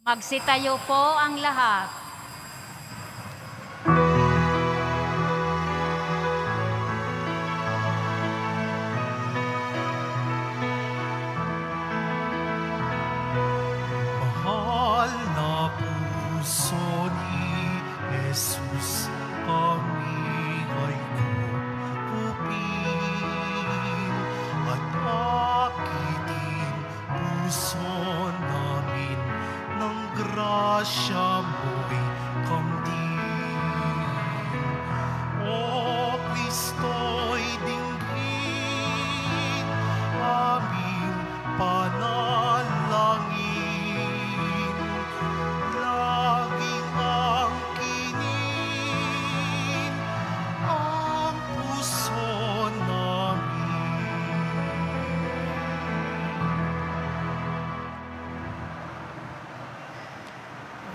Magsitayo po ang lahat. Mahal na puso ni Jesus, kami ay kupupin at akitin puso namin ng grasya mo'y kamtin. O Kristo'y dinggin, aming panalangin. Laging angkinin ang puso namin.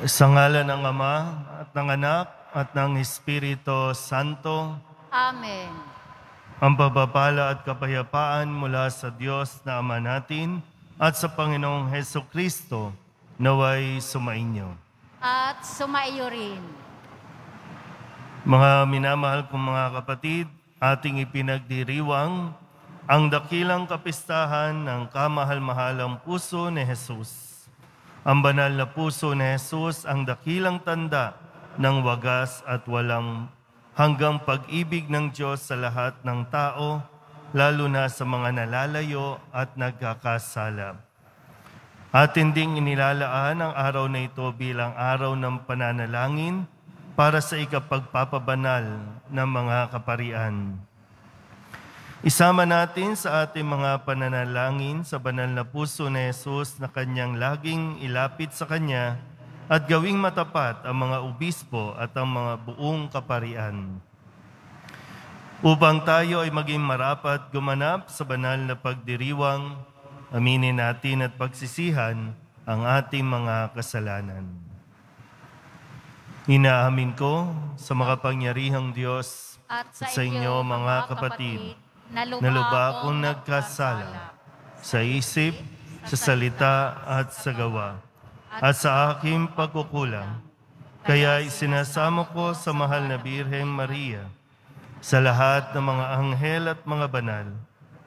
Sa ngalan ng Ama at ng Anak at ng Espiritu Santo, Amen. ang pagpapala at kapayapaan mula sa Diyos na Ama natin at sa Panginoong Hesukristo naway sumainyo. At sumaiyo rin. Mga minamahal kong mga kapatid, ating ipinagdiriwang ang dakilang kapistahan ng kamahal-mahalang puso ni Jesus. Ang banal na puso ni Jesus ang dakilang tanda ng wagas at walang hanggang pag-ibig ng Diyos sa lahat ng tao, lalo na sa mga nalalayo at nagkakasala. Atin ding inilalaan ang araw na ito bilang araw ng pananalangin para sa ikapagpapabanal ng mga kaparian. Isama natin sa ating mga pananalangin sa banal na puso ni Jesus na kanyang laging ilapit sa kanya at gawing matapat ang mga obispo at ang mga buong kaparian. Upang tayo ay maging marapat gumanap sa banal na pagdiriwang, aminin natin at pagsisihan ang ating mga kasalanan. Inaamin ko sa makapangyarihang Diyos At sa inyo mga kapatid, na lubha akong nagkasala sa isip, sa salita at sa gawa, at sa aking pagkukulang. Kaya isinasamo ko sa mahal na Birheng Maria, sa lahat ng mga anghel at mga banal,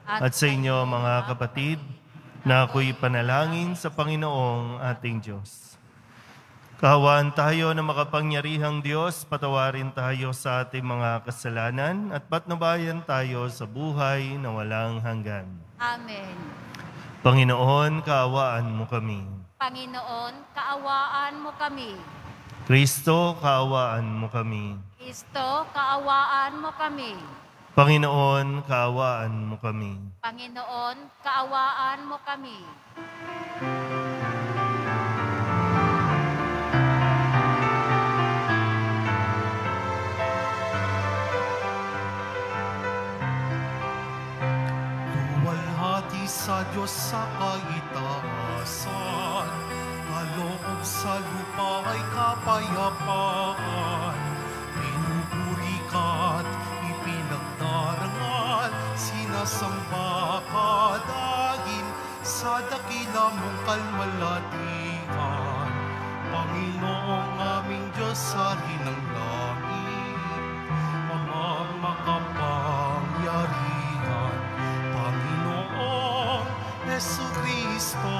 at sa inyo mga kapatid, na ako'y panalangin sa Panginoong ating Diyos. Kahawaan tayo na makapangyarihang Diyos, patawarin tayo sa ating mga kasalanan at patnubayan tayo sa buhay na walang hanggan. Amen. Panginoon, kaawaan mo kami. Panginoon, kaawaan mo kami. Kristo, kaawaan mo kami. Kristo, kaawaan mo kami. Panginoon, kaawaan mo kami. Panginoon, kaawaan mo kami. Luwalhati sa Diyos sa kaitaasan, kaloob sa lupa ay kapayapaan. Pinupuri ka't ipinagdarangal, sinasamba ka dahil sa dakila mong kalwalhatian. Panginoong aming Diyos, hari ng langit, Ama makapangyarihan, Panginoong Hesukristo,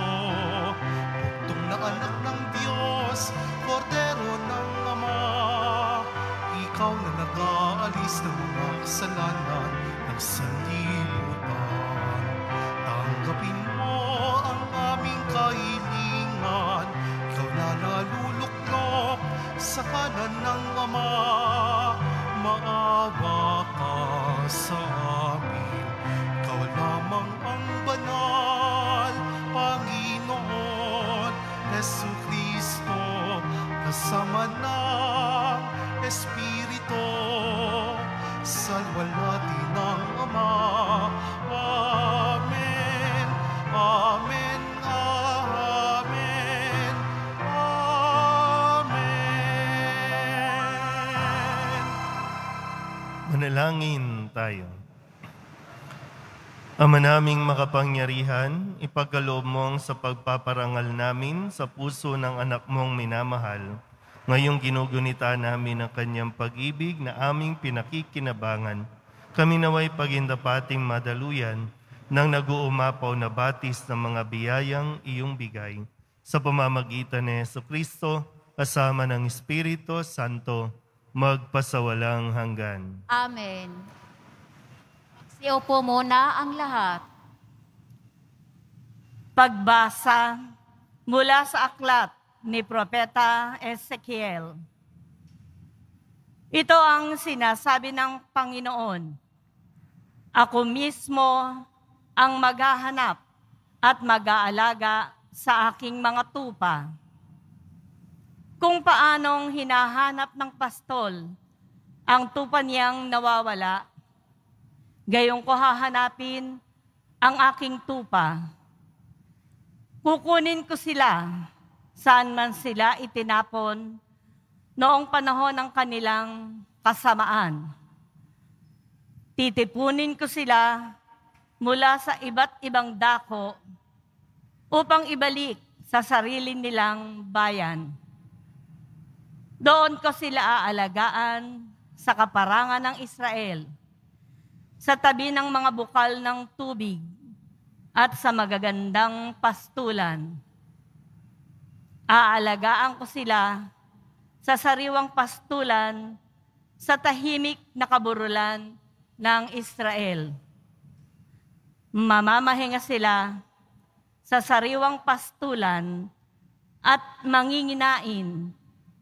bugtong na anak ng Diyos, kordero ng Ama, ikaw na nag-aalis ng mga kasalanan ng sanlibutan. Tanggapin mo ang aming kahilingan, ikaw na naluluklok sa kanan ng Ama, maawa ka sa amin. Ikaw lamang ang banal, Panginoon Hesukristo, kasama ng Espiritu, salwalhati ng Ama. Amen, amen, amen, amen. Manalangin tayo. Ama naming makapangyarihan, ipagkaloob mo sa pagpaparangal namin sa puso ng anak mong minamahal. Ngayong ginugunita namin ang kanyang pag-ibig na aming pinakikinabangan. Kami naway pagindapating madaluyan ng nag-uumapaw na batis ng mga biyayang iyong bigay. Sa pamamagitan ni Jesucristo, kasama ng Espiritu Santo, magpasawalang hanggan. Amen. Siupo muna ang lahat. Pagbasa mula sa aklat ni Propeta Ezekiel. Ito ang sinasabi ng Panginoon. Ako mismo ang maghahanap at mag-aalaga sa aking mga tupa. Kung paanong hinahanap ng pastol ang tupa niyang nawawala, gayong ko hahanapin ang aking tupa. Kukunin ko sila saan man sila itinapon noong panahon ng kanilang kasamaan. Titipunin ko sila mula sa iba't ibang dako upang ibalik sa sarili nilang bayan. Doon ko sila aalagaan sa kaparangan ng Israel, sa tabi ng mga bukal ng tubig at sa magagandang pastulan. Aalagaan ko sila sa sariwang pastulan sa tahimik na kaburulan ng Israel. Mamamahinga sila sa sariwang pastulan at manginginain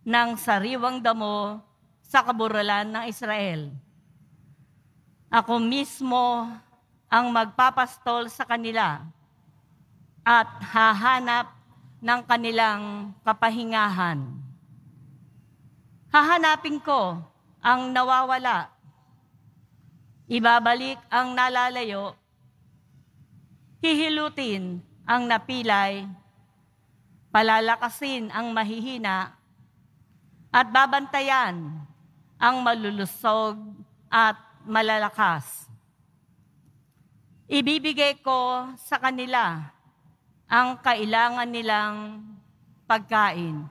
ng sariwang damo sa kaburulan ng Israel. Ako mismo ang magpapastol sa kanila at hahanap ng kanilang kapahingahan. Hahanapin ko ang nawawala. Ibabalik ang nalalayo. Hihilutin ang napilay. Palalakasin ang mahihina. At babantayan ang malulusog at malalakas. Ibibigay ko sa kanila ang kailangan nilang pagkain.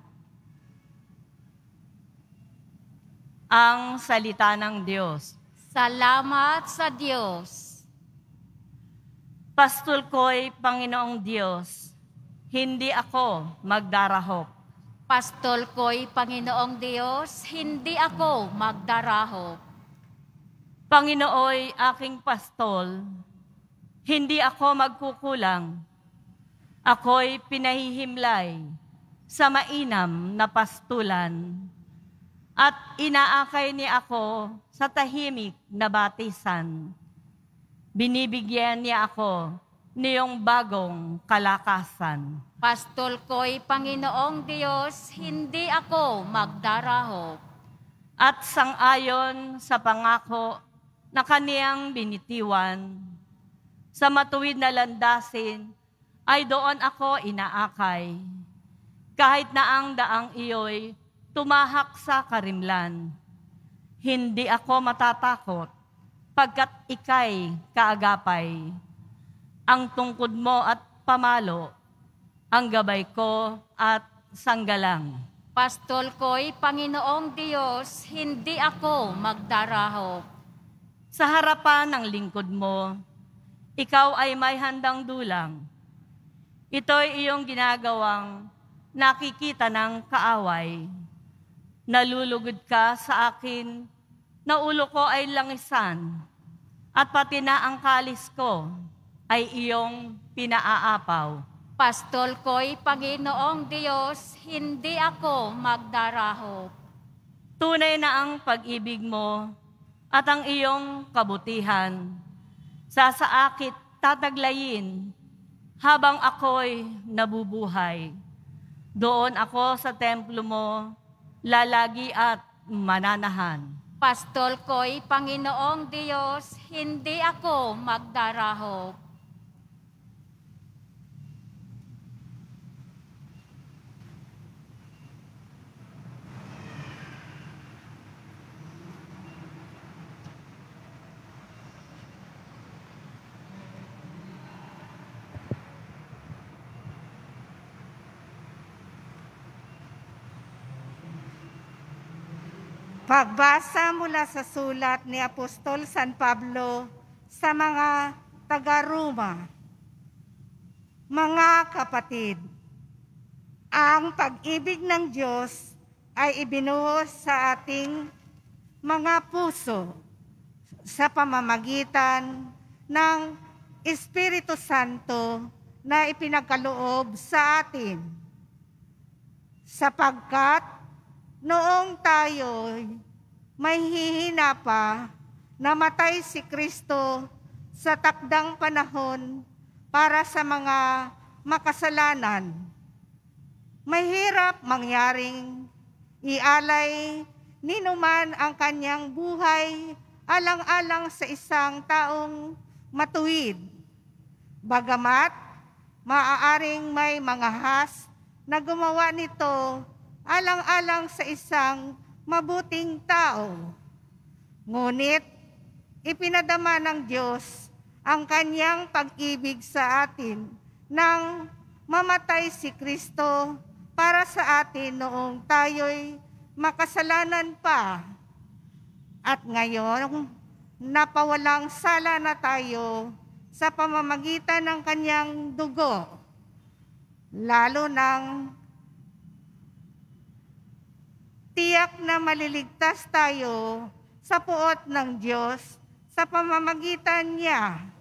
Ang salita ng Diyos. Salamat sa Diyos. Pastol ko'y Panginoong Diyos, hindi ako magdarahop. Pastol ko'y Panginoong Diyos, hindi ako magdarahop. Panginooy aking pastol, hindi ako magkukulang. Ako'y pinahihimlay sa mainam na pastulan at inaakay niya ako sa tahimik na batisan. Binibigyan niya ako niyong bagong kalakasan. Pastol ko'y Panginoong Diyos, hindi ako magdarahop. At sang-ayon sa pangako na kaniyang binitiwan, sa matuwid na landasin ay doon ako inaakay. Kahit na ang daang iyo'y tumahak sa karimlan, hindi ako matatakot pagkat ika'y kaagapay. Ang tungkod mo at pamalo, ang gabay ko at sanggalang. Pastol ko'y Panginoong Diyos, hindi ako magdarahop. Sa harapan ng lingkod mo, ikaw ay may handang dulang. Ito'y iyong ginagawang nakikita ng kaaway. Nalulugod ka sa akin, na ulo ko ay langisan, at pati na ang kalis ko ay iyong pinaaapaw. Pastol ko'y Panginoong Diyos, hindi ako magdarahop. Tunay na ang pag-ibig mo at ang iyong kabutihan. Sasaakit tataglayin habang ako'y nabubuhay. Doon ako sa templo mo, lalagi at mananahan. Pastol ko'y Panginoong Diyos, hindi ako magdarahop. Pagbasa mula sa sulat ni Apostol San Pablo sa mga taga-Roma. Mga kapatid, ang pag-ibig ng Diyos ay ibinuhos sa ating mga puso sa pamamagitan ng Espiritu Santo na ipinagkaloob sa atin. Sapagkat noong tayo'y may hihina pa, namatay si Kristo sa takdang panahon para sa mga makasalanan. Mahirap mangyaring ialay ni numan ang kanyang buhay alang-alang sa isang taong matuwid. Bagamat maaaring may mga has na gumawa nito alang-alang sa isang mabuting tao. Ngunit ipinadama ng Diyos ang kanyang pag-ibig sa atin nang mamatay si Kristo para sa atin noong tayo'y makasalanan pa. At ngayon, napawalang sala na tayo sa pamamagitan ng kanyang dugo, lalo nang tiyak na maliligtas tayo sa puot ng Diyos sa pamamagitan niya.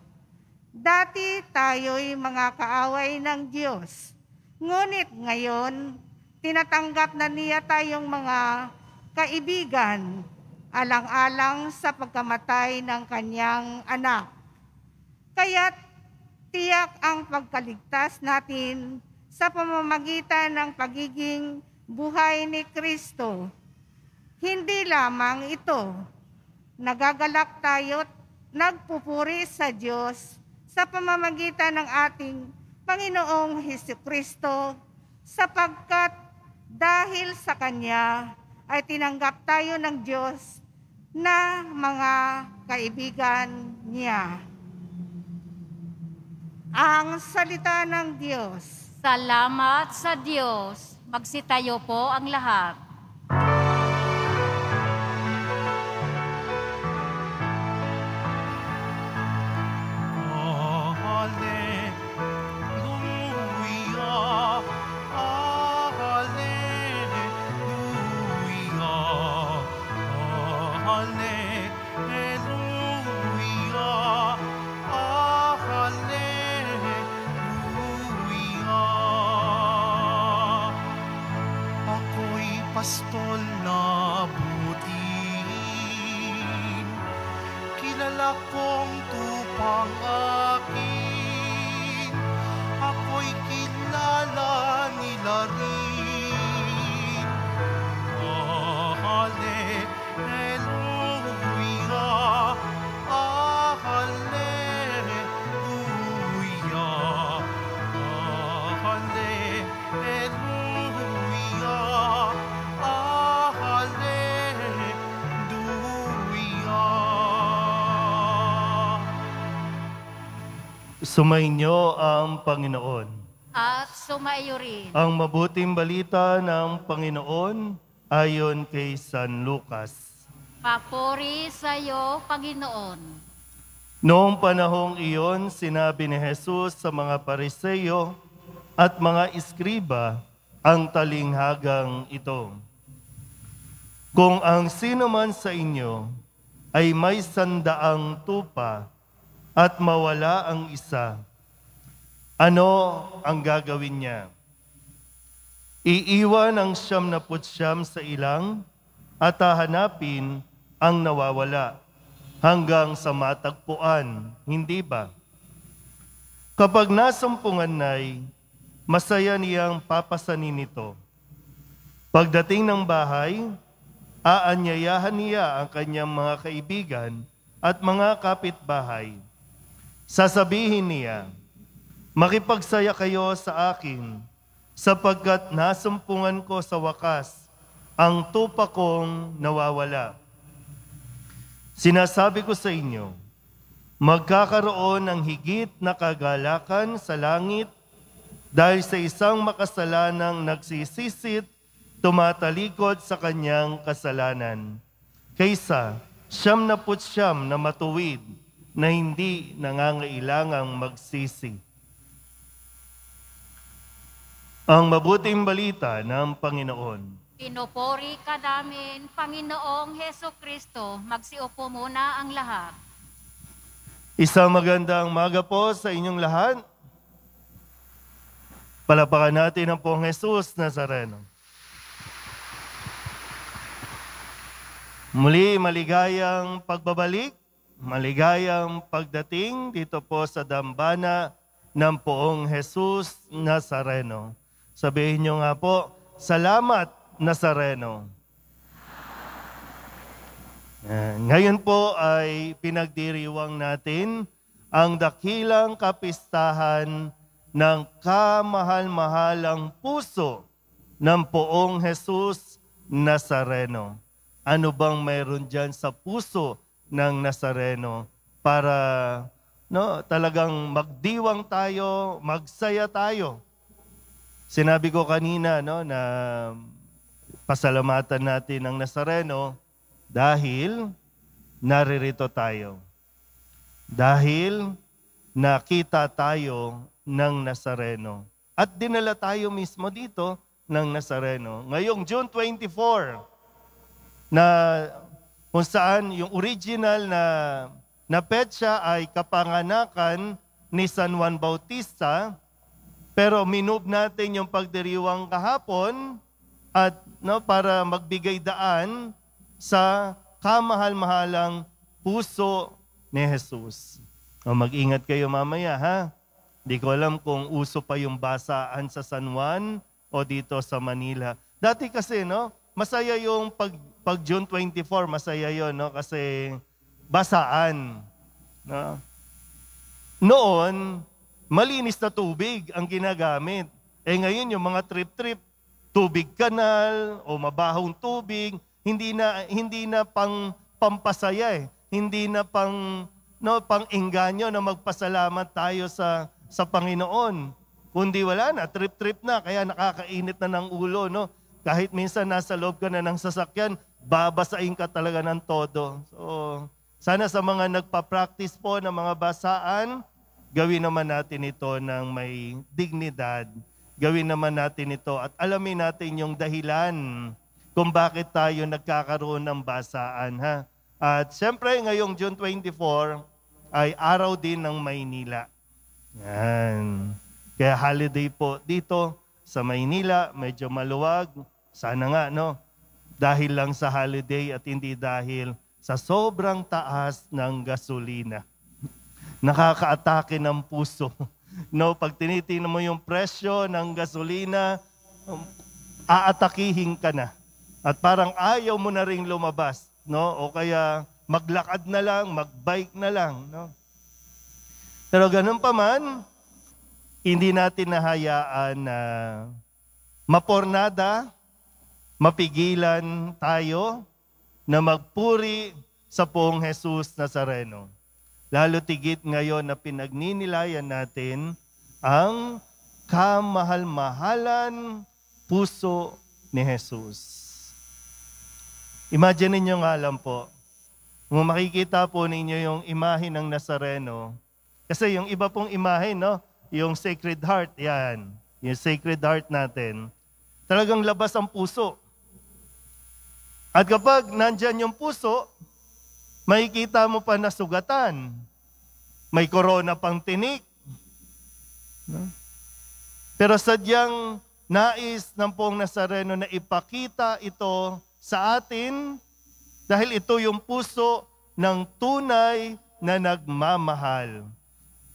Dati tayo'y mga kaaway ng Diyos, ngunit ngayon, tinatanggap na niya tayong mga kaibigan, alang-alang sa pagkamatay ng kanyang anak. Kaya't tiyak ang pagkaligtas natin sa pamamagitan ng pagiging buhay ni Kristo. Hindi lamang ito, nagagalak tayo't nagpupuri sa Diyos sa pamamagitan ng ating Panginoong Hesukristo, sapagkat dahil sa Kanya ay tinanggap tayo ng Diyos na mga kaibigan niya. Ang salita ng Diyos. Salamat sa Diyos. Magsitayo po ang lahat. Pastol na butin, kilala kong tupang akin, ako'y kilala nila rin. Hallelujah, hallelujah, hallelujah. Sumainyo ang Panginoon. At sumaiyo rin. Ang mabuting balita ng Panginoon ayon kay San Lucas. Papuri sa iyo, Panginoon. Noong panahong iyon, sinabi ni Jesus sa mga Pariseo at mga iskriba ang talinghagang ito. Kung ang sino man sa inyo ay may 100 tupa at mawala ang isa, ano ang gagawin niya? Iiwan ang 99 sa ilang at hahanapin ang nawawala hanggang sa matagpuan, hindi ba? Kapag nasumpungan na'y, masaya niyang papasanin ito. Pagdating ng bahay, aanyayahan niya ang kanyang mga kaibigan at mga kapitbahay. Sasabihin niya, makipagsaya kayo sa akin, sapagkat nasumpungan ko sa wakas ang tupa kong nawawala. Sinasabi ko sa inyo, magkakaroon ng higit na kagalakan sa langit dahil sa isang makasalanang nagsisisit, tumatalikod sa kanyang kasalanan, kaysa 99 na matuwid na hindi nangangailangang magsisi. Ang mabuting balita ng Panginoon. Pinupuri ka namin, Panginoong Heso Kristo. Magsiupo muna ang lahat. Isang magandang umaga po sa inyong lahat. Palapakan natin ang Poong Jesus Nazareno. Muli, maligayang pagbabalik, maligayang pagdating dito po sa dambana ng Poong Jesus Nazareno. Sabihin nyo nga po, salamat Nazareno. Ngayon po ay pinagdiriwang natin ang dakilang kapistahan ng kamahal-mahalang puso ng Poong Jesus Nazareno. Ano bang mayroon dyan sa puso ng Nazareno para talagang magdiwang tayo, magsaya tayo? Sinabi ko kanina na pasalamatan natin ang Nazareno dahil naririto tayo. Dahil nakita tayo ng Nazareno. At dinala tayo mismo dito ng Nazareno. Ngayong June 24, na kung saan yung original na petsa ay kapanganakan ni San Juan Bautista, pero minove natin yung pagdiriwang kahapon at para magbigay daan sa kamahal-mahalang puso ni Jesus. Mag-ingat kayo mamaya, ha? Di ko alam kung uso pa yung basaan sa San Juan o dito sa Manila. Dati kasi, masaya yung pag June 24, masaya yun, kasi basaan. Noon, malinis na tubig ang ginagamit. Ngayon, yung mga trip-trip, tubig kanal o mabahong tubig, hindi na pampasaya Hindi na pang-engganyo na magpasalamat tayo sa Panginoon. Kundi wala na, trip-trip na, kaya nakakainit na ng ulo, Kahit minsan nasa loob ka na ng sasakyan, babasain ka talaga ng todo. So, sana sa mga nagpa-practice po ng mga basaan, gawin naman natin ito ng may dignidad. Gawin naman natin ito at alamin natin yung dahilan kung bakit tayo nagkakaroon ng basaan. Ha? At siyempre, ngayong June 24 ay araw din ng Maynila. Yan. Kaya holiday po dito sa Maynila, medyo maluwag. Sana nga, dahil lang sa holiday at hindi dahil sa sobrang taas ng gasolina. Nakakaatake ng puso. Pag tinitingnan mo yung presyo ng gasolina, aatakihin ka na. At parang ayaw mo na ring lumabas, O kaya maglakad na lang, magbike na lang, Pero ganun pa man, hindi natin nahayaan na mapornada, mapigilan tayo na magpuri sa Poong Jesus Nazareno. Lalo tigit ngayon na pinagninilayan natin ang kamahal-mahalan puso ni Jesus. Imagine ninyo nga lang po, kung makikita po ninyo yung imahe ng Nazareno, kasi yung iba pong imahe, yung Sacred Heart, yan, yung Sacred Heart natin, talagang labas ang puso. At kapag nandyan yung puso, makikita mo pa na sugatan. May korona pang tinik. Pero sadyang nais ng Poong Nazareno na ipakita ito sa atin dahil ito yung puso ng tunay na nagmamahal.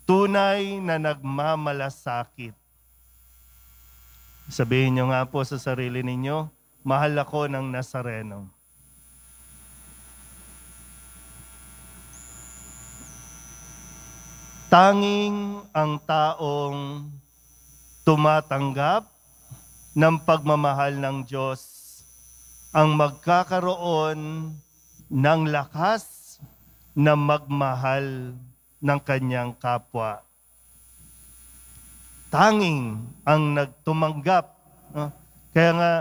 Tunay na nagmamalasakit. Sabihin nyo nga po sa sarili ninyo, mahal ako ng Nazareno. Tanging ang taong tumatanggap ng pagmamahal ng Diyos ang magkakaroon ng lakas na magmahal ng kanyang kapwa. Tanging ang nagtumanggap. Kaya nga,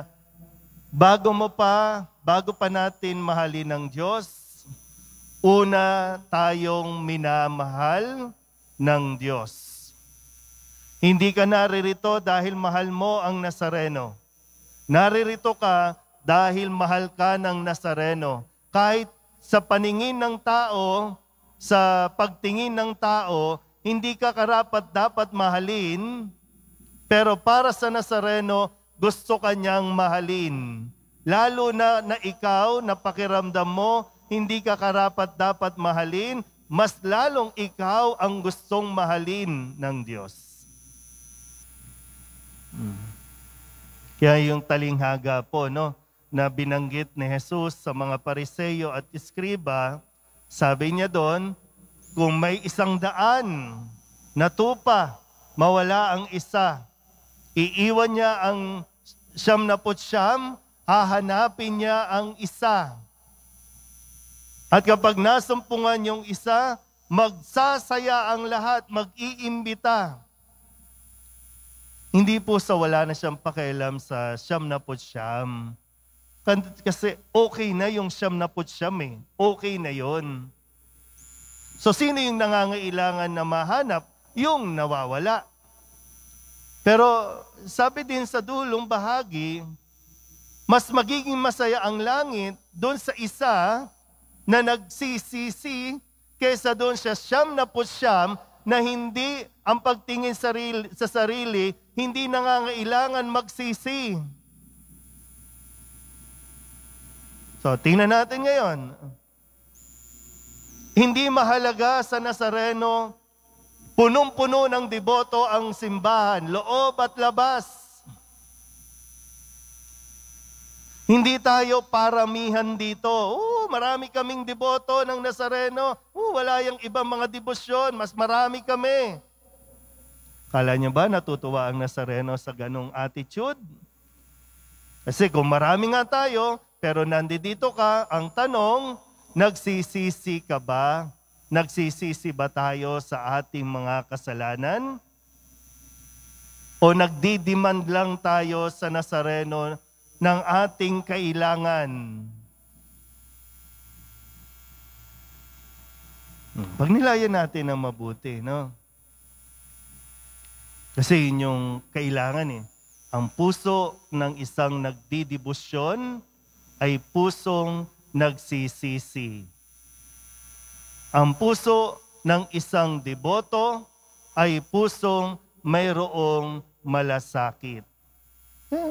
bago mo pa bago pa natin mahalin ng Diyos, una tayong minamahal ng Diyos. Hindi ka naririto dahil mahal mo ang Nazareno. Naririto ka dahil mahal ka ng Nazareno. Kahit sa paningin ng tao, sa pagtingin ng tao, hindi ka karapat-dapat mahalin, pero para sa Nazareno, gusto ka niyang mahalin. Lalo na ikaw, na pakiramdam mo, hindi ka karapat-dapat mahalin, mas lalong ikaw ang gustong mahalin ng Diyos. Kaya yung talinghaga po, na binanggit ni Jesus sa mga Pariseyo at Iskriba, sabi niya doon, kung may 100 na tupa, mawala ang isa. Iiwan niya ang 99, hahanapin niya ang isa. At kapag nasumpungan yung isa, magsasaya ang lahat, mag-iimbita. Hindi po sa wala na siyang pakialam sa 99. Kasi okay na yung 99 . Okay na yon. So sino yung nangangailangan na mahanap? Yung nawawala. Pero sabi din sa dulong bahagi, mas magiging masaya ang langit doon sa isa na nagsisisi kaysa doon sa 99 na hindi ang pagtingin sa sarili, hindi nangangailangan magsisi. So, tingnan natin ngayon. Hindi mahalaga sa Nazareno, punong-puno ng deboto ang simbahan, loob at labas. Hindi tayo paramihan dito. Marami kaming deboto ng Nazareno. Wala yung ibang mga debosyon, mas marami kami. Kala niyo ba natutuwa ang Nazareno sa ganong attitude? Kasi kung marami nga tayo, pero nandito ka, ang tanong, nagsisisi ka ba? Nagsisisi ba tayo sa ating mga kasalanan? O nagdidemand lang tayo sa Nazareno ng ating kailangan? Pagnilayan natin ng mabuti, no? Kasi yun yung kailangan eh. Ang puso ng isang nagdidibusyon ay pusong nagsisisi. Ang puso ng isang deboto ay pusong mayroong malasakit.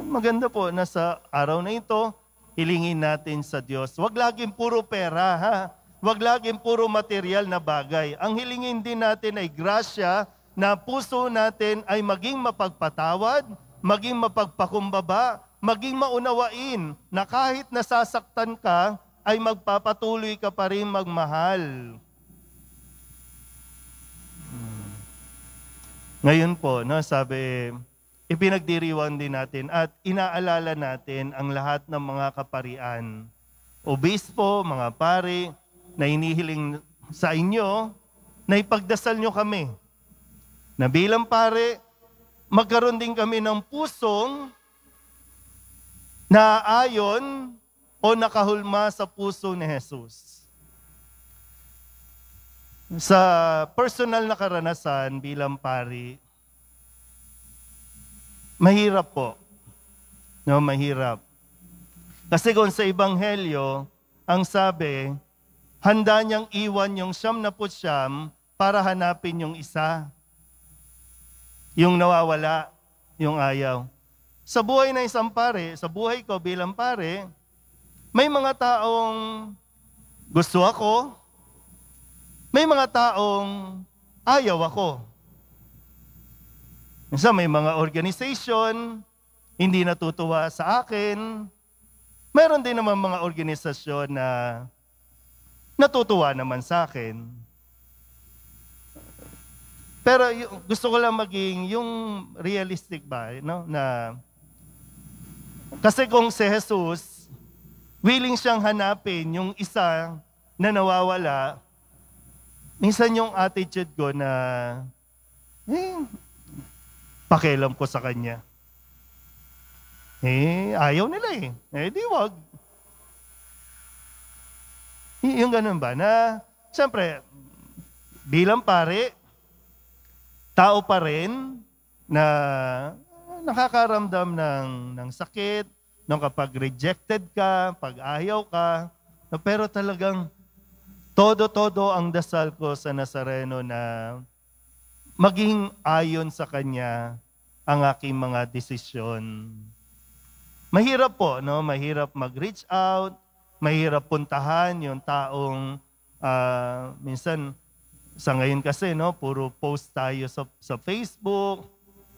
Maganda po na sa araw na ito, hilingin natin sa Diyos. Huwag laging puro pera, ha? Huwag laging puro material na bagay. Ang hilingin din natin ay grasya na puso natin ay maging mapagpatawad, maging mapagpakumbaba, maging maunawain na kahit nasasaktan ka, ay magpapatuloy ka pa rin magmahal. Ngayon po, sabi, ipinagdiriwang din natin at inaalala natin ang lahat ng mga kaparian. Obispo, mga pari, na inihiling sa inyo, na ipagdasal nyo kami. Na bilang pare, magkaroon din kami ng pusong naayon o nakahulma sa puso ni Jesus. Sa personal na karanasan bilang pari, mahirap po. No, mahirap. Kasi kung sa Ebanghelyo, ang sabi, handa niyang iwan yung 99 para hanapin yung isa. Yung nawawala, yung ayaw. Sa buhay ng isang pare, sa buhay ko bilang pare, may mga taong gusto ako, may mga taong ayaw ako. Minsan may mga organization, hindi natutuwa sa akin. Meron din naman mga organisasyon na natutuwa naman sa akin. Pero gusto ko lang maging yung realistic ba, no? Na kasi kung si Jesus, willing siyang hanapin yung isa na nawawala, minsan yung attitude ko na, pakialam ko sa kanya. Ayaw nila di wag. Yung ganun ba? Na, siyempre, bilang pare, tao pa rin na nakakaramdam ng sakit, nung kapag rejected ka, pag ayaw ka, no, pero talagang todo-todo ang dasal ko sa Nazareno na maging ayon sa Kanya ang aking mga desisyon. Mahirap po, no? Mahirap mag-reach out, mahirap puntahan yung taong minsan sa ngayon kasi, no, puro post tayo sa Facebook,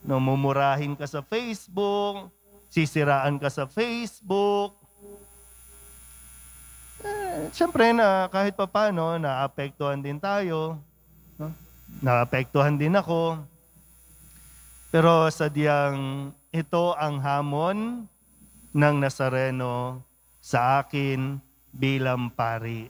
no, mumurahin ka sa Facebook, sisiraan ka sa Facebook. Siyempre na kahit papaano, naapektuhan din tayo. No? Naapektuhan din ako. Pero sadyang ito ang hamon ng Nazareno sa akin bilang pari.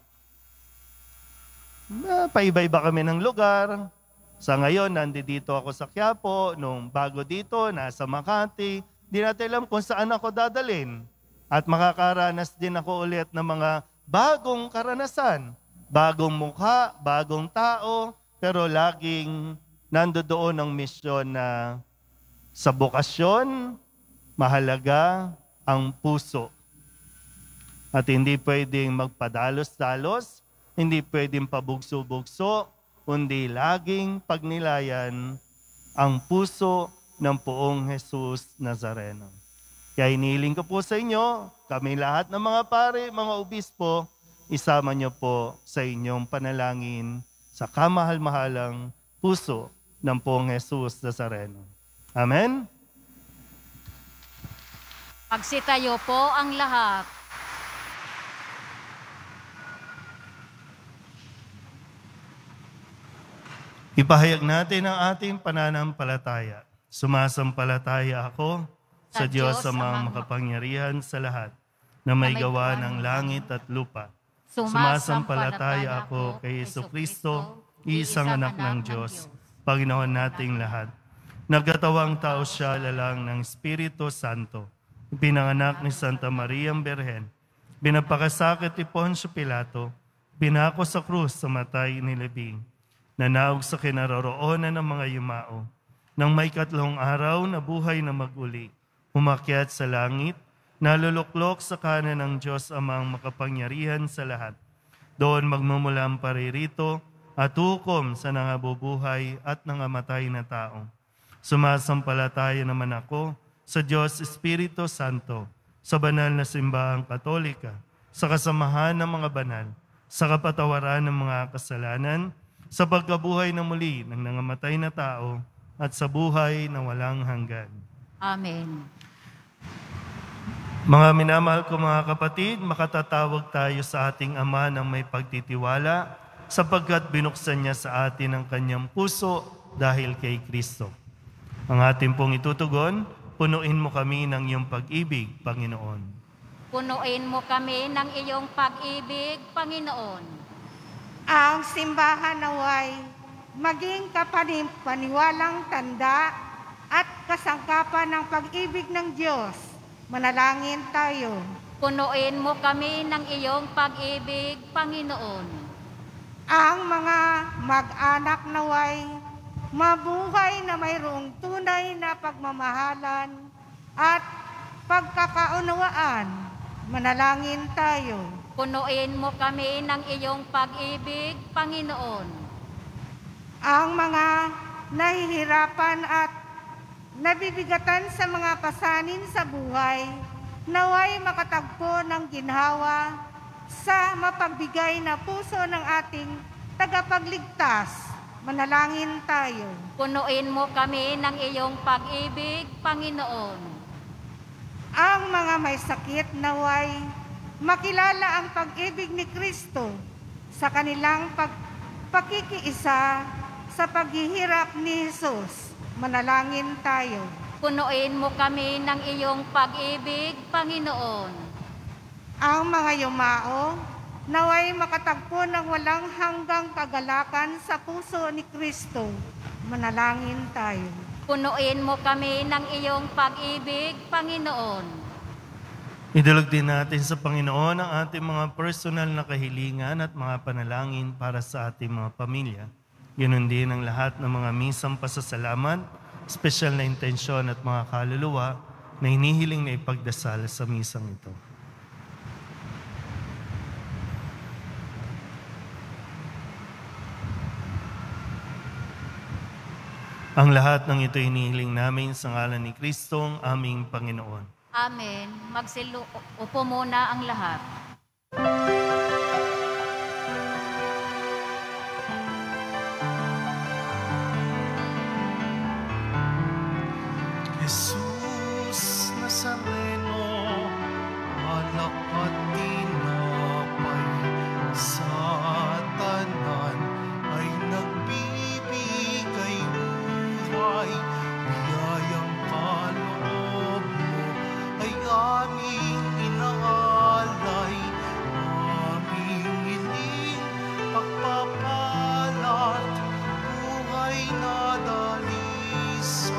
Paiba-iba kami ng lugar. Sa ngayon, nandito ako sa Quiapo. Nung bago dito, nasa Makati. Di natin alam kung saan ako dadalhin. At makakaranas din ako ulit ng mga bagong karanasan. Bagong mukha, bagong tao. Pero laging nandoon ang misyon na sa bokasyon, mahalaga ang puso. At hindi pwedeng magpadalos-dalos, hindi pwedeng pabugso-bugso, kundi laging pagnilayan ang puso ng Poong Jesus Nazareno. Kaya iniling ko po sa inyo, kami lahat ng mga pare, mga obispo, isama niyo po sa inyong panalangin sa kamahal-mahalang puso ng Poong Jesus Nazareno. Amen? Magsitayo po ang lahat. Ipahayag natin ang ating pananampalataya. Sumasampalataya ako sa Diyos sa mga makapangyarihan sa lahat na may gawa ng langit at lupa. Sumasampalataya ako kay Jesucristo, isang anak ng Diyos, Panginoon nating lahat. Nagkatawang tao siya lalang ng Espiritu Santo. Pinanganak ni Santa Maria Berhen. Binapakasakit ni Poncio Pilato. Pinako sa krus sa matay ni Levi. Nanaog sa kinaroroonan ng mga yumao. Nang may 3 araw na buhay na maguli, umakyat sa langit, naluluklok sa kanan ng Diyos Amang makapangyarihan sa lahat. Doon magmumula ang paririto at hukom sa nangabubuhay at nangamatay na tao. Sumasampalataya naman ako sa Diyos Espiritu Santo, sa banal na simbahang Katolika, sa kasamahan ng mga banal, sa kapatawaran ng mga kasalanan, sa pagkabuhay na muli ng nangamatay na tao, at sa buhay na walang hanggan. Amen. Mga minamahal ko mga kapatid, makatatawag tayo sa ating Ama ng may pagtitiwala, sapagkat binuksan niya sa atin ang kanyang puso dahil kay Kristo. Ang ating pong itutugon, punuin mo kami ng iyong pag-ibig, Panginoon. Punuin mo kami ng iyong pag-ibig, Panginoon. Ang simbahan naway maging kapanipaniwalang tanda at kasangkapan ng pag-ibig ng Diyos. Manalangin tayo. Punuin mo kami ng iyong pag-ibig, Panginoon. Ang mga mag-anak naway mabuhay na mayroong tunay na pagmamahalan at pagkakaunawaan. Manalangin tayo. Punuin mo kami ng iyong pag-ibig, Panginoon. Ang mga nahihirapan at nabibigatan sa mga pasanin sa buhay, naway makatagpo ng ginhawa sa mapagbigay na puso ng ating tagapagligtas. Manalangin tayo. Punuin mo kami ng iyong pag-ibig, Panginoon. Ang mga may sakit naway makilala ang pag-ibig ni Kristo sa kanilang pakikiisa sa paghihirap ni Jesus. Manalangin tayo. Punuin mo kami ng iyong pag-ibig, Panginoon. Ang mga yumao naway makatagpo ng walang hanggang kagalakan sa puso ni Kristo. Manalangin tayo. Punuin mo kami ng iyong pag-ibig, Panginoon. Idulog din natin sa Panginoon ang ating mga personal na kahilingan at mga panalangin para sa ating mga pamilya. Ganon din ang lahat ng mga misang pasasalamat, espesyal na intensyon at mga kaluluwa na hinihiling na ipagdasal sa misang ito. Ang lahat ng ito hinihiling namin sa ngalan ni Kristong aming Panginoon. Amen. Upo muna ang lahat. Jesus Nazareno, alak at tinapay sa tanan ay nagbibigay buhay. Biyayang kaloob mo ay aming inaalay, aming hiling pagpapalat, buhay na dalisay.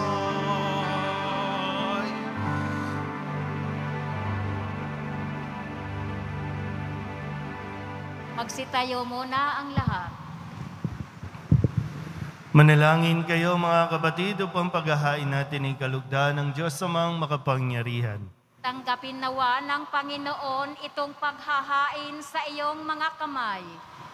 Magsitayo muna ang lahat. Manalangin kayo mga kapatid upang paghahain natin ang kalugdan ng Diyos amang makapangyarihan. Tanggapin nawa ng Panginoon itong paghahain sa iyong mga kamay,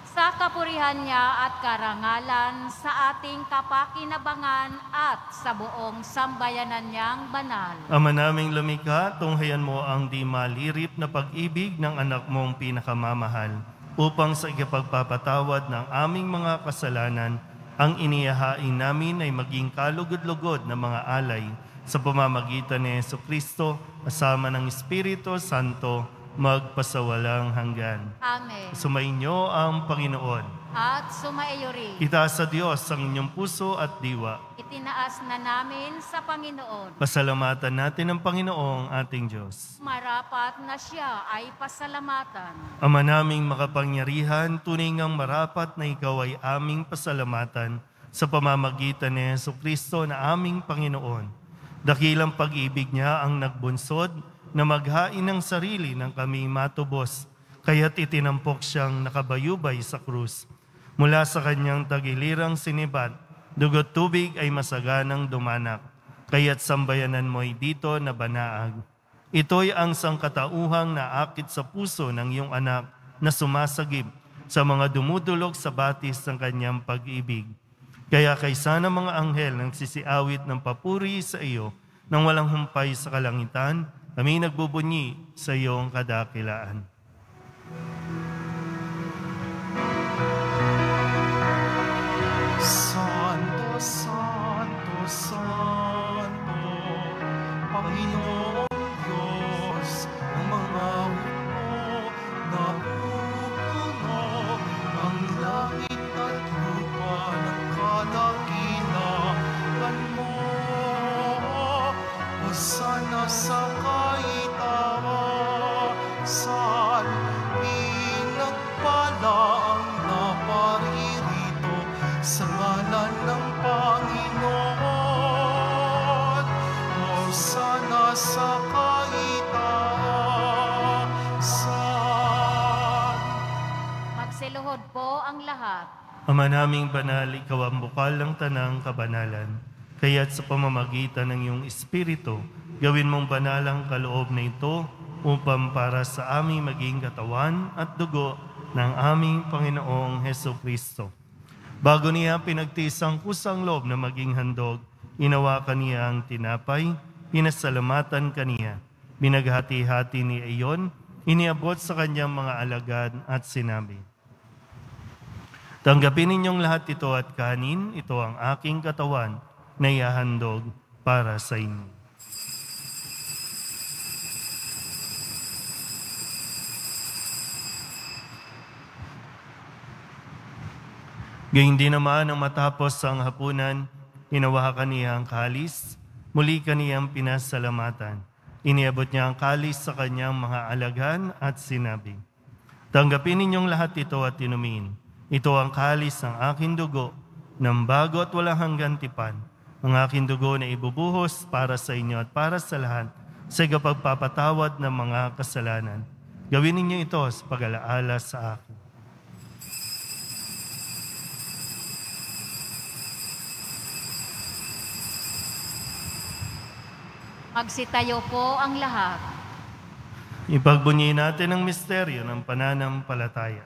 sa kapurihan niya at karangalan sa ating kapakinabangan at sa buong sambayanan niyang banal. Ama naming lumikha, tunghayan mo ang di malirip na pag-ibig ng anak mong pinakamamahal, upang sa ikapagpapatawad ng aming mga kasalanan, ang inihahain namin ay maging kalugod-lugod na mga alay sa pamamagitan ni Jesucristo, kasama ng Espiritu Santo, magpasawalang hanggan. Amen. Sumainyo ang Panginoon. At sumaiyo rin. Itaas sa Diyos ang inyong puso at diwa. Itinaas na namin sa Panginoon. Pasalamatan natin ang Panginoong ating Diyos. Marapat na siya ay pasalamatan. Ama naming makapangyarihan, tunay ngang marapat na ikaw ay aming pasalamatan sa pamamagitan ni Jesucristo na aming Panginoon. Dakilang pag-ibig niya ang nagbunsod na maghain ng sarili ng kami matubos, kaya't itinampok siyang nakabayubay sa krus. Mula sa kanyang tagilirang sinibat, dugot tubig ay masaganang dumanak, kaya't sambayanan mo'y dito na banaag. Ito'y ang sangkatauhang naakit sa puso ng iyong anak na sumasagip sa mga dumudulog sa batis ng kanyang pag-ibig. Kaya kaysa ng mga anghel nang sisiawit ng papuri sa iyo nang walang humpay sa kalangitan, kami nagbubunyi sa iyong kadakilaan. Santo, Santo, Santo, Panginoong Diyos, ang mga hukbo na pupuno, ang langit at lupa ng kadakilaan mo. Hosana sa kaitaasan, pinagpala ang naparirito sa ngalan ng Panginoon. Hosana sa kaitaasan. Magsiluhod po ang lahat. Ama naming banal, ikaw ang bukal ng tanang kabanalan. Kaya't sa pamamagitan ng iyong Espiritu, gawin mong banal ang kaloob na ito upang para sa aming maging katawan at dugo ng aming Panginoong Hesukristo. Bago niya pinagtiis ang kusang loob na maging handog, inawakan niya ang tinapay, pinasalamatan kaniya, binaghati-hati ni iyon, iniabot sa kanyang mga alagad at sinabi, "Tanggapin ninyong lahat ito at kanin, ito ang aking katawan na ihahandog para sa inyo." Gayun din naman ang matapos ang hapunan, hinawakan niya ang kalis, muli kaniyang pinasalamatan. Iniabot niya ang kalis sa kanyang mga alagan at sinabi, "Tanggapin ninyong lahat ito at inumin. Ito ang kalis ng aking dugo, ng bago at walang hanggang tipan, ang aking dugo na ibubuhos para sa inyo at para sa lahat sa pagpapatawad ng mga kasalanan. Gawin ninyo ito sa pag-alaala sa akin. Magsitayo po ang lahat. Ipagbunyi natin ang misteryo ng pananampalataya.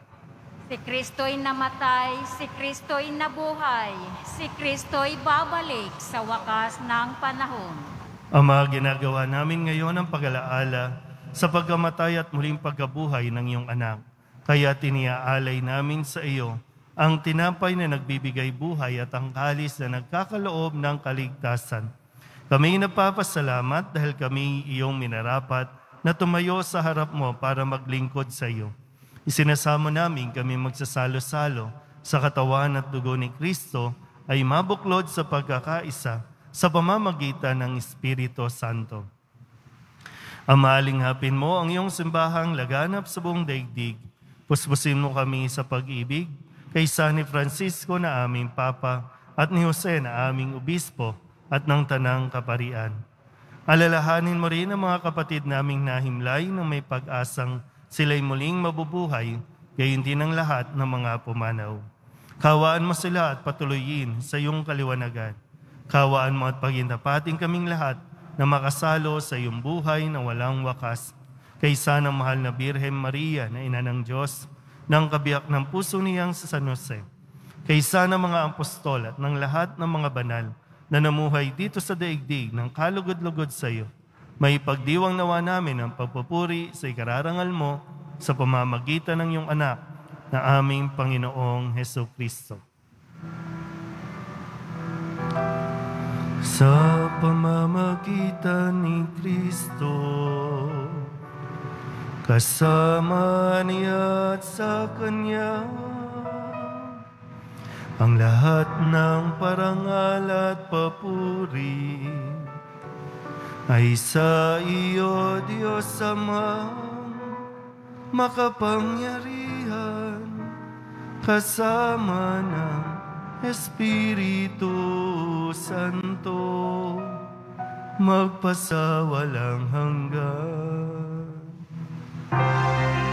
Si Kristo'y namatay, si Kristo'y nabuhay, si Kristo'y babalik sa wakas ng panahon. Ama, ginagawa namin ngayon ang pag-alaala sa pagkamatay at muling pagkabuhay ng iyong anak. Kaya tiniaalay namin sa iyo ang tinapay na nagbibigay buhay at ang kalis na nagkakaloob ng kaligtasan. Kami nagpapasalamat dahil kami iyong minarapat na tumayo sa harap mo para maglingkod sa iyo. Isinasamo namin kami magsasalo-salo sa katawan at dugo ni Kristo ay mabuklod sa pagkakaisa sa pamamagitan ng Espiritu Santo. Amalingapin mo ang iyong simbahang laganap sa buong daigdig. Puspusin mo kami sa pag-ibig kay San Francisco na aming Papa at ni Jose na aming Obispo at ng Tanang Kaparian. Alalahanin mo rin ang mga kapatid naming nahimlay na may pag-asang sila'y muling mabubuhay, gayon din ang lahat ng mga pumanaw. Kawaan mo sila at patuloyin sa iyong kaliwanagan. Kawaan mo at pagindapating kaming lahat na makasalo sa iyong buhay na walang wakas. Kaysa ng mahal na Birhen Maria na ina ng Diyos, ng kabiyak ng puso niyang sa San Jose. Kaysa ng mga apostol at ng lahat ng mga banal na namuhay dito sa daigdig ng kalugod-lugod sa iyo. May pagdiwang nawa namin ang pagpupuri sa ikararangal mo sa pamamagitan ng iyong anak na aming Panginoong Hesukristo. Sa pamamagitan ni Kristo, kasama niya at sa Kanya, ang lahat ng parangal at papuri ay sa iyo, Diyos Ama, makapangyarihan, kasama ng Espiritu Santo, magpasawalang hanggan. Amen.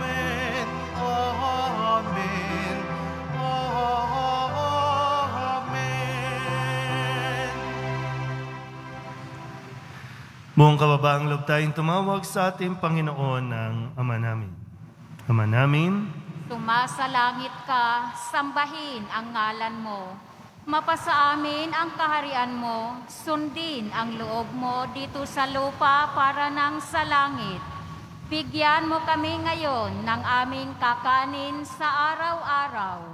Amen. Amen. Buong kababaang loob tayong tumawag sa ating Panginoon ng Ama namin. Ama namin, Sumasalangit ka, sambahin ang ngalan mo. Mapasa amin ang kaharian mo, sundin ang loob mo dito sa lupa para nang sa langit. Bigyan mo kami ngayon ng aming kakanin sa araw-araw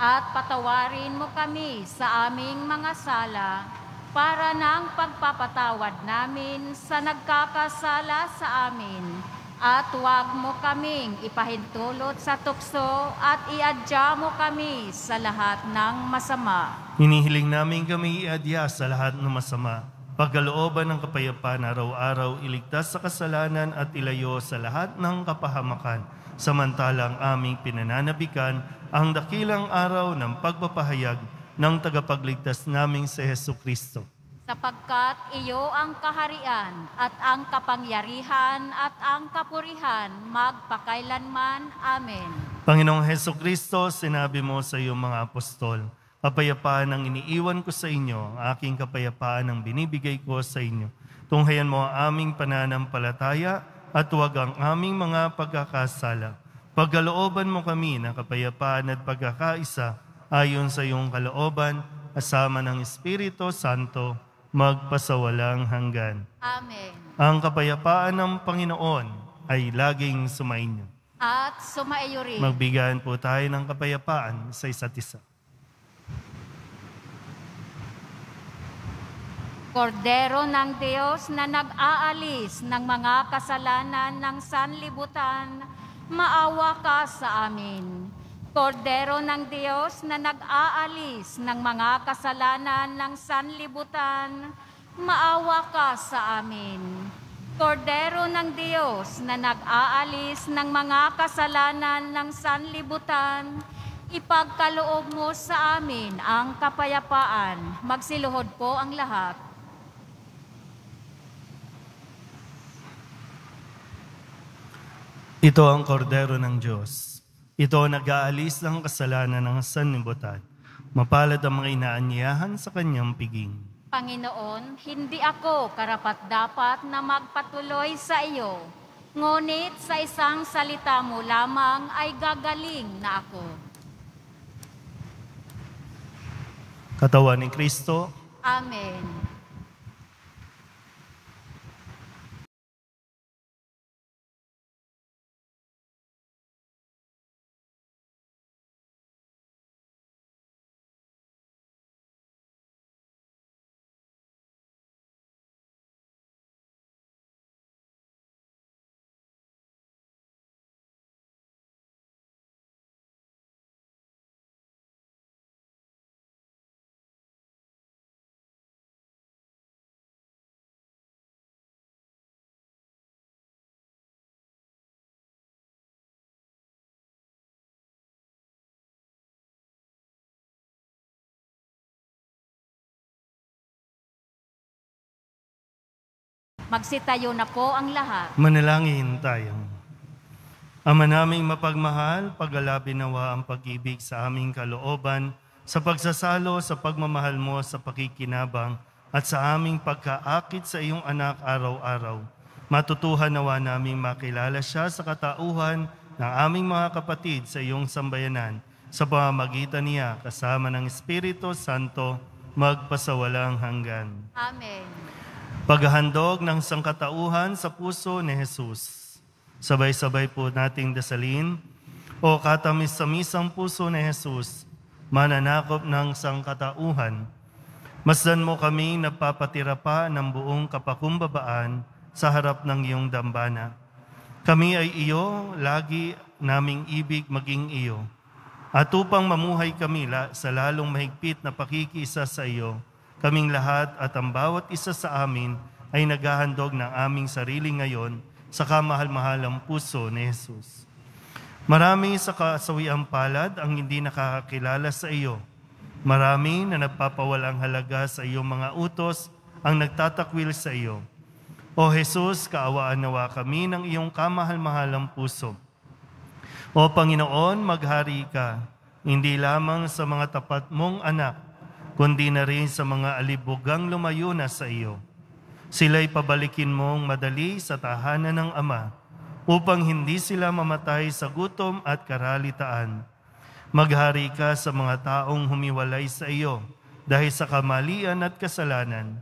at patawarin mo kami sa aming mga sala para nang pagpapatawad namin sa nagkakasala sa amin. At huwag mo kaming ipahintulot sa tukso at iadya mo kami sa lahat ng masama. hinihiling namin kami iadya sa lahat ng masama. Pagkalooban ng kapayapaan araw-araw, iligtas sa kasalanan at ilayo sa lahat ng kapahamakan. Samantalang aming pinananabikan ang dakilang araw ng pagpapahayag ng tagapagligtas naming si Hesukristo. Sapagkat iyo ang kaharian at ang kapangyarihan at ang kapurihan magpakailanman. Amen. Panginoong Hesukristo, sinabi mo sa iyong mga apostol, kapayapaan ang iniiwan ko sa inyo, aking kapayapaan ang binibigay ko sa inyo. Tunghayan mo ang aming pananampalataya at huwag ang aming mga pagkakasala. Pagkalooban mo kami ng kapayapaan at pagkakaisa ayon sa iyong kalooban, kasama ng Espiritu Santo, magpasawalang hanggan. Amen. Ang kapayapaan ng Panginoon ay laging sumainyo. At sumaiyo rin. Magbigayan po tayo ng kapayapaan sa isa't isa. Kordero ng Diyos na nag-aalis ng mga kasalanan ng sanlibutan, maawa ka sa amin. Kordero ng Diyos na nag-aalis ng mga kasalanan ng sanlibutan, maawa ka sa amin. Kordero ng Diyos na nag-aalis ng mga kasalanan ng sanlibutan, ipagkaloob mo sa amin ang kapayapaan. Magsiluhod po ang lahat. Ito ang kordero ng Diyos. Ito ang nag-aalis ng kasalanan ng sanlibutan. Mapalad ang mga inaanyayahan sa kanyang piging. Panginoon, hindi ako karapat-dapat na magpatuloy sa iyo. Ngunit sa isang salita mo lamang ay gagaling na ako. Katawan ni Kristo, Amen. Magsitayo na po ang lahat. manalangin tayo. Ama naming mapagmahal, pag-alabin nawa ang pag-ibig sa aming kalooban, sa pagsasalo, sa pagmamahal mo, sa pakikinabang, at sa aming pagkaakit sa iyong anak araw-araw. Matutuhan nawa naming makilala siya sa katauhan ng aming mga kapatid sa iyong sambayanan, sa pamamagitan niya kasama ng Espiritu Santo, magpasawalang hanggan. Amen. Paghahandog ng sangkatauhan sa puso ni Jesus. Sabay-sabay po nating dasalin. O katamis-samisang puso ni Jesus, mananakop ng sangkatauhan. Masdan mo kami nagpapatira pa ng buong kapakumbabaan sa harap ng iyong dambana. Kami ay iyo, lagi naming ibig maging iyo. At upang mamuhay kami sa lalong mahigpit na pakikisa sa iyo, kaming lahat at ang bawat isa sa amin ay naghahandog ng aming sarili ngayon sa kamahal-mahalang puso ni Jesus. Marami sa kasawiang palad ang hindi nakakakilala sa iyo. Marami na nagpapawalang halaga sa iyong mga utos ang nagtatakwil sa iyo. O Jesus, kaawaan nawa kami ng iyong kamahal-mahalang puso. O Panginoon, maghari ka, hindi lamang sa mga tapat mong anak, kundi na rin sa mga alibugang lumayo na sa iyo. Sila'y pabalikin mong madali sa tahanan ng Ama, upang hindi sila mamatay sa gutom at karalitaan. Maghari ka sa mga taong humiwalay sa iyo dahil sa kamalian at kasalanan.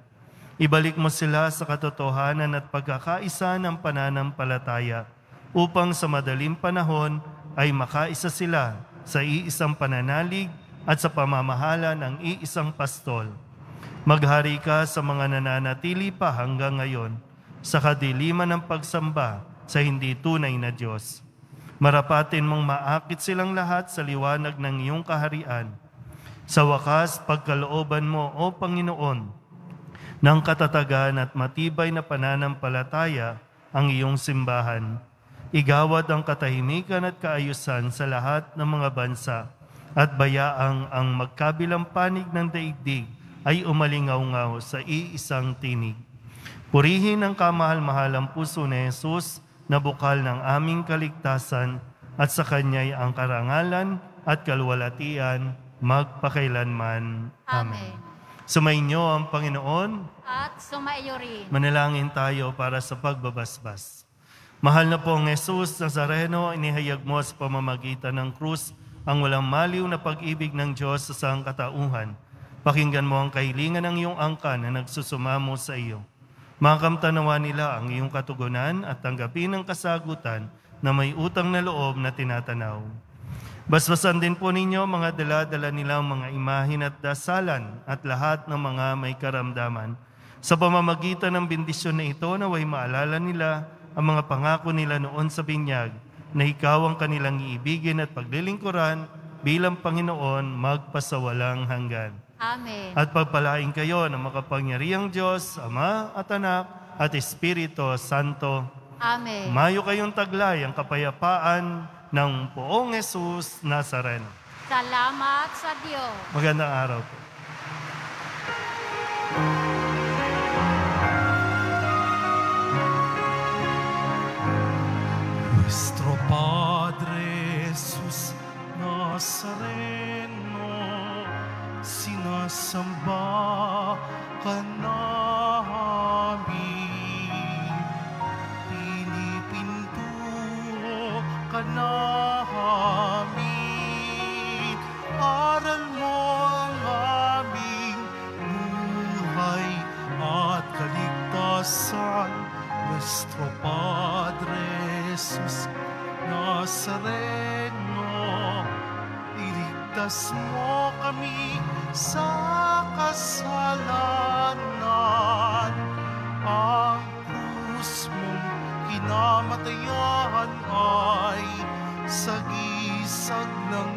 Ibalik mo sila sa katotohanan at pagkakaisa ng pananampalataya, upang sa madaling panahon ay makaisa sila sa iisang pananalig at sa pamamahala ng iisang pastol. Maghari ka sa mga nananatili pa hanggang ngayon sa kadiliman ng pagsamba sa hindi tunay na Diyos. Marapatin mong maakit silang lahat sa liwanag ng iyong kaharian. Sa wakas, pagkalooban mo, O Panginoon, ng katatagan at matibay na pananampalataya ang iyong simbahan. Igawad ang katahimikan at kaayusan sa lahat ng mga bansa at bayaang ang magkabilang panig ng daigdig ay umalingaw-ngaw sa iisang tinig. Purihin ang kamahal-mahalang puso ni Jesus na bukal ng aming kaligtasan at sa Kanya'y ang karangalan at kalwalatian magpakailanman. Amen. Sumainyo ang Panginoon. At sumaiyo rin. Manalangin tayo para sa pagbabasbas. Mahal na pong Jesus Nazareno, inihayag mo sa pamamagitan ng krus ang walang maliw na pag-ibig ng Diyos sa sangkatauhan. Pakinggan mo ang kahilingan ng iyong angkan na nagsusumamo sa iyo. Makamtanawa nila ang iyong katugunan at tanggapin ang kasagutan na may utang na loob na tinatanaw. Basbasan din po ninyo mga dala-dala nilang mga imahin at dasalan at lahat ng mga may karamdaman. Sa pamamagitan ng bendisyon na ito, naway maalala nila ang mga pangako nila noon sa binyag na ikaw ang kanilang iibigin at paglilingkuran bilang Panginoon magpasawalang hanggan. Amen. At pagpalain kayo ng makapangyarihang Diyos, Ama at Anak at Espiritu Santo. Amen. Mayo kayong taglay ang kapayapaan ng Poong Jesus Nazareno. Salamat sa Diyos. Magandang araw po. Nuestro Padre Jesus Nazareno, sinasamba ka namin, pinipintuho ka namin, aral mo ang aming buhay at kaligtasan. Nuestro Padre Jesus Nazareno, iligtas mo kami sa kasalanan. Ang krus mong kinamatayan ay sagisag ng